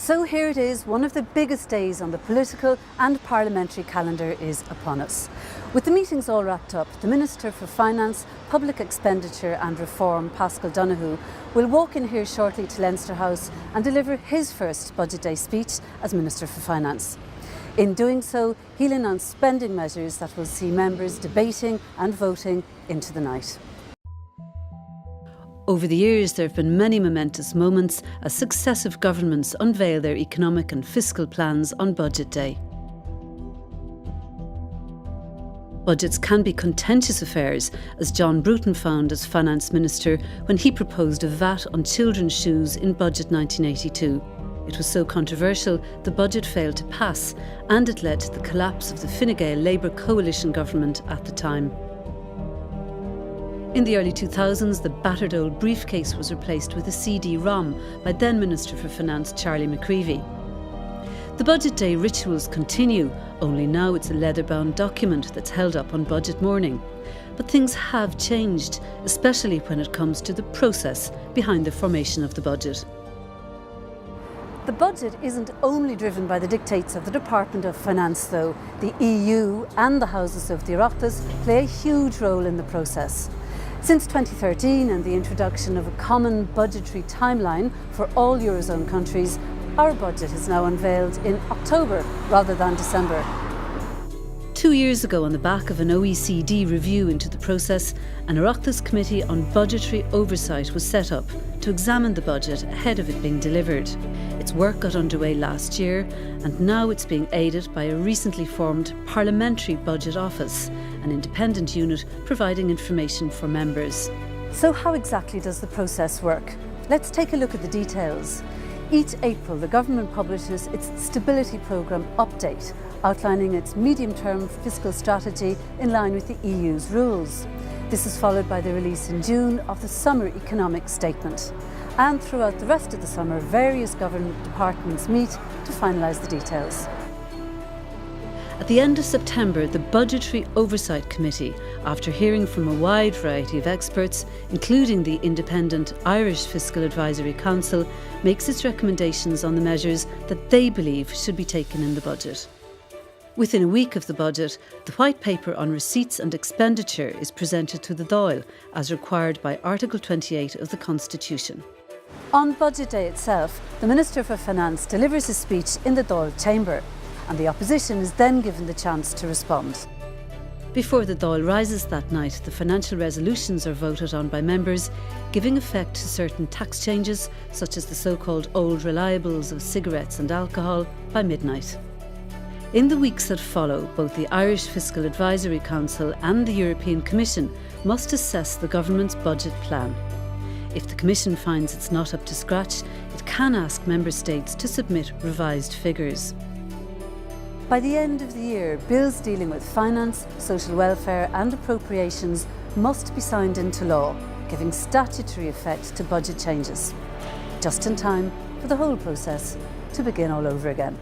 So here it is, one of the biggest days on the political and parliamentary calendar is upon us. With the meetings all wrapped up, the Minister for Finance, Public Expenditure and Reform, Paschal Donohoe, will walk in here shortly to Leinster House and deliver his first Budget Day speech as Minister for Finance. In doing so, he'll announce spending measures that will see members debating and voting into the night. Over the years, there have been many momentous moments as successive governments unveil their economic and fiscal plans on Budget Day. Budgets can be contentious affairs, as John Bruton found as Finance Minister when he proposed a VAT on children's shoes in Budget 1982. It was so controversial, the budget failed to pass, and it led to the collapse of the Fine Gael Labour coalition government at the time. In the early 2000s, the battered old briefcase was replaced with a CD-ROM by then Minister for Finance Charlie McCreevy. The Budget Day rituals continue, only now it's a leather-bound document that's held up on budget morning. But things have changed, especially when it comes to the process behind the formation of the budget. The budget isn't only driven by the dictates of the Department of Finance, though. The EU and the houses of the Oireachtas play a huge role in the process. Since 2013 and the introduction of a common budgetary timeline for all Eurozone countries, our budget is now unveiled in October rather than December. 2 years ago, on the back of an OECD review into the process, an Oireachtas Committee on Budgetary Oversight was set up to examine the budget ahead of it being delivered. Its work got underway last year, and now it's being aided by a recently formed Parliamentary Budget Office, an independent unit providing information for members. So how exactly does the process work? Let's take a look at the details. Each April, the government publishes its Stability Programme update, outlining its medium-term fiscal strategy in line with the EU's rules. This is followed by the release in June of the Summer Economic Statement. And throughout the rest of the summer, various government departments meet to finalise the details. At the end of September, the Budgetary Oversight Committee, after hearing from a wide variety of experts, including the independent Irish Fiscal Advisory Council, makes its recommendations on the measures that they believe should be taken in the budget. Within a week of the budget, the White Paper on Receipts and Expenditure is presented to the Dáil, as required by Article 28 of the Constitution. On Budget Day itself, the Minister for Finance delivers his speech in the Dáil chamber, and the opposition is then given the chance to respond. Before the Dáil rises that night, the financial resolutions are voted on by members, giving effect to certain tax changes, such as the so-called old reliables of cigarettes and alcohol, by midnight. In the weeks that follow, both the Irish Fiscal Advisory Council and the European Commission must assess the government's budget plan. If the Commission finds it's not up to scratch, it can ask Member States to submit revised figures. By the end of the year, bills dealing with finance, social welfare and appropriations must be signed into law, giving statutory effect to budget changes, just in time for the whole process to begin all over again.